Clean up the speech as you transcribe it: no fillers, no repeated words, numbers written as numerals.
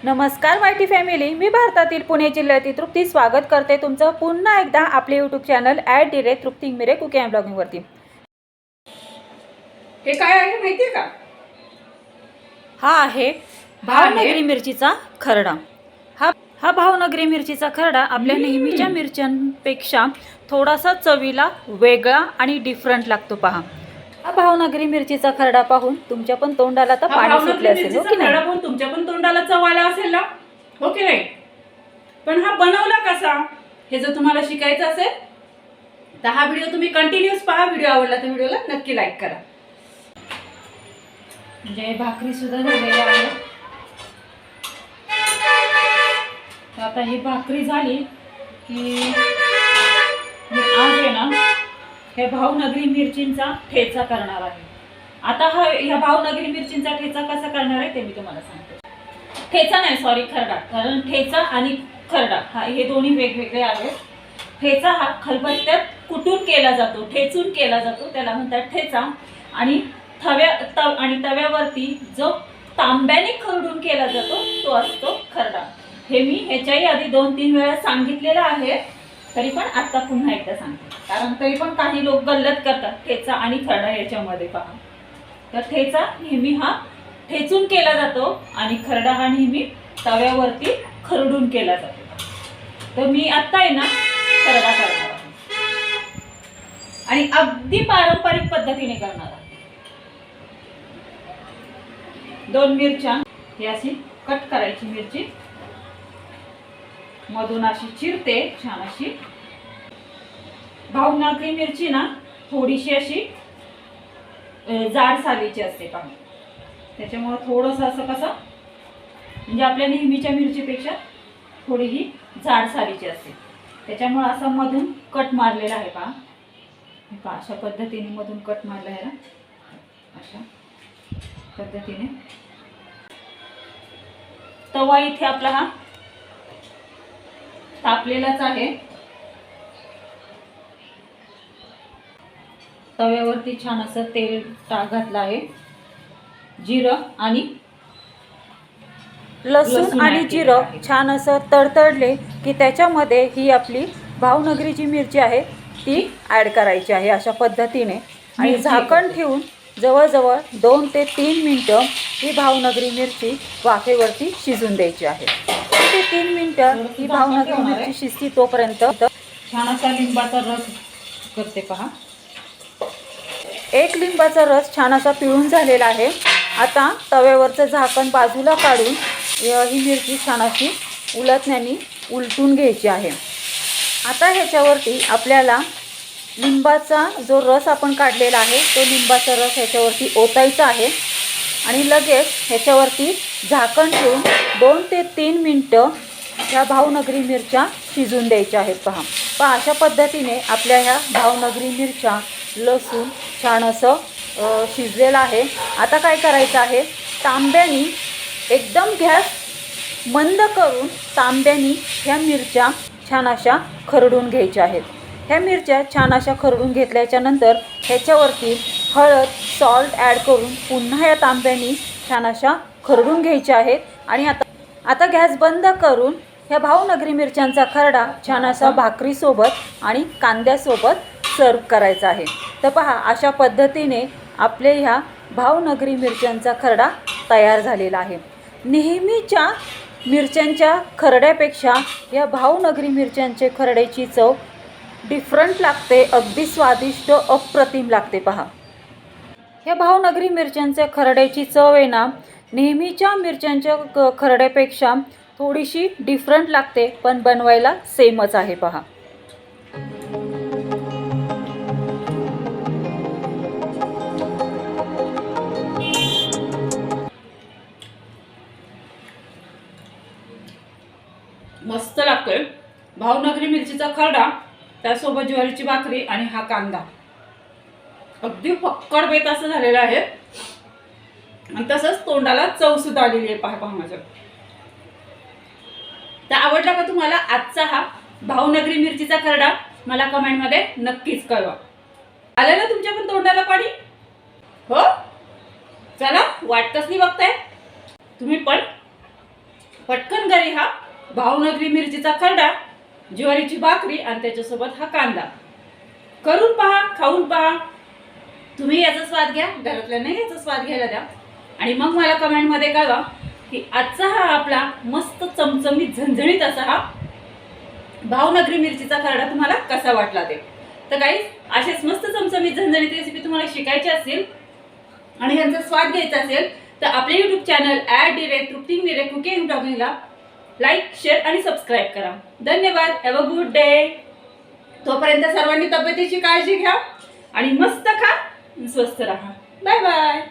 नमस्कार mighty family, मी भारतातील पुणे जिल्ह्यातील तृप्ती स्वागत करते तुमचं पुन्हा एकदा आपले यूट्यूब चॅनल @तृप्ती मिरे कुकिंग अँड ब्लॉगिंग वरती। हे काय आहे माहिती आहे का? हा आहे भावनगरी मिरचीचा खरडा। हा भावनगरी मिरचीचा खरडा आपल्या नेहमीच्या मिरच्यांपेक्षा थोडासा चवीला वेगळा आणि डिफरंट लागतो। पहा, हा भावनगरी मिरचीचा खरडा पाहून तुमच्या पण तोंडाला तर पाणी सुटले असेल, हो की नाही? खरडा तुमच्या पण तोंडाला चव आला असेल ना, हो की नाही? पण हा बनवला कसा हे जर तुम्हाला शिकायचं असेल तर हा व्हिडिओ तुम्ही कंटिन्यूअस पहा। व्हिडिओ आवडला तर व्हिडिओला नक्की लाईक करा। म्हणजे भाकरी सुद्धा झालेली आहे। तर आता ही भाकरी झाली की आज आहे ना हे भावनगरी मिरचींचा ठेचा करणार आहे। आता ह्या भावनगरी मिरचींचा ठेचा कसा करणार आहे ते मी तुम्हाला सांगते। ठेचा नाही, सॉरी, खरडा। कारण ठेचा आणि खरडा हे दोन्ही वेगवेगळे आहेत। ठेचा हा खलबत्त्यात कुटून केला जातो, ठेचून केला जातो, त्याला म्हणतात ठेचा। आणि तव्यावरती जो तांब्याने खरडून केला जातो तो असतो खरडा। हे मी ह्याच्याही आधी 2-3 वेळा सांगितलेलं आहे, तरी पण आता पुन्हा एकदा सांगते, कारण तरी पण काही लोक गल्लत करतात ठेचा आणि खरडा याच्यामध्ये। पहा, तर ठेचा नेहमी हा ठेचून केला जातो आणि खरडा हा नेहमी तव्यावरती खरडून केला जातो। तर मी आता आहे ना खरडा करणार आहे आणि अगदी पारंपरिक पद्धतीने करणार आहे। 2 मिरच्या ही अशी कट करायची, मिरची मधून अशी चिरते छान अशी। भावनगरी मिरची ना थोडीशी अशी जाड सालीची असते। पहा, त्याच्यामुळे थोडंसं असं कसं म्हणजे आपल्या नेहमीच्या मिरचीपेक्षा थोडी ही जाड सालीची असते, त्याच्यामुळे असं मधून कट मारलेला आहे। पहा, अशा पद्धतीने मधून कट मारला आहे ना, अशा पद्धतीने। तवा इथे आपला हा तापलेलाच आहे। तव्यावरती छान असं तेल घातलं आहे। जिरं आणि लसूण आणि जिरं छान असं तडतडले की त्याच्यामध्ये ही आपली भावनगरी जी मिरची आहे ती ॲड करायची आहे अशा पद्धतीने। आणि झाकण ठेवून जवळजवळ 2 ते 3 मिनिटं ही भावनगरी मिरची वाफेवरती शिजून द्यायची आहे। 2 ते 3 मिनिटं ही भावनगरी मिरची शिजती तोपर्यंत छान असा लिंबाचा रस करते। पहा, 1 लिंबाचा रस छान असा पिळून झालेला आहे। आता तव्यावरचं झाकण बाजूला काढून ही मिरची छान अशी उलटण्याने उलटून घ्यायची आहे। आता ह्याच्यावरती आपल्याला लिंबाचा जो रस आपण काढलेला आहे तो लिंबाचा रस ह्याच्यावरती ओतायचा आहे आणि लगेच ह्याच्यावरती झाकण ठेवून 2 ते 3 मिनिटं ह्या भावनगरी मिरच्या शिजून द्यायच्या आहेत। पहा, अशा पद्धतीने आपल्या ह्या भावनगरी मिरच्या, लसूण छान असं शिजलेलं आहे। आता काय करायचं आहे, तांब्यानी एकदम गॅस मंद करून तांब्यानी ह्या मिरच्या छान अशा खरडून घ्यायच्या आहेत। ह्या मिरच्या छान अशा खरडून घेतल्याच्या नंतर ह्याच्यावरती हळद, सॉल्ट ॲड करून पुन्हा या तांब्यानी छान अशा खरडून घ्यायच्या आहेत। आणि आता गॅस बंद करून ह्या भावनगरी मिरच्यांचा खरडा छान असा भाकरीसोबत आणि कांद्यासोबत सर्व करायचा आहे। तर पहा, अशा पद्धतीने आपले ह्या भावनगरी मिरच्यांचा खरडा तयार झालेला आहे। नेहमीच्या मिरच्यांच्या खरड्यापेक्षा या भावनगरी मिरच्यांचे खरड्याची चव डिफरंट लागते, अगदी स्वादिष्ट, अप्रतिम लागते। पहा, ह्या भावनगरी मिरच्यांच्या खरड्याची चव आहे ना नेहमीच्या मिरच्यांच्या खरड्यापेक्षा थोडीशी डिफरंट लागते, पण बनवायला सेमच आहे। पहा, मस्त लागतोय भावनगरी मिरचीचा खरडा, त्यासोबत ज्वारीची भाकरी आणि हा कांदा अगदी फक्कड बेत असं झालेलं आहे। आणि तसंच तोंडाला चव सुद्धा आलेली आहे। पहा माझ्या, तर आवडला का तुम्हाला आजचा हा भावनगरी मिरचीचा खरडा? मला कमेंटमध्ये नक्कीच कळवा। आलं ना तुमच्या पण तोंडाला पाणी? हो, चला वाट कसली बघताय तुम्ही पण पटकन घरी हा भावनगरी मिरचीचा खरडा, ज्वारीची भाकरी आणि त्याच्यासोबत हा कांदा करून पहा, खाऊन पहा. तुम्ही याचा स्वाद घ्या, घरातल्या नाही याचा स्वाद घ्यायला द्या आणि मग मला कमेंटमध्ये कळवा की आजचा हा आपला मस्त चमचमीत झणझणीत असा हा भावनगरी मिरचीचा खरडा तुम्हाला कसा वाटला ते. तर गाईस, असेच मस्त चमचमीत झणझणीत रेसिपी तुम्हाला शिकायची असेल आणि यांचा स्वाद घ्यायचा असेल तर आपले यूट्यूब चॅनल @तृप्ती मिरे कुकिंग ब्लॉगिंगला लाईक, शेअर आणि सबस्क्राईब करा. धन्यवाद. Have a good day. तोपर्यंत सर्वांनी तब्येतीची काळजी घ्या आणि मस्त खा, स्वस्थ राहा. Bye bye.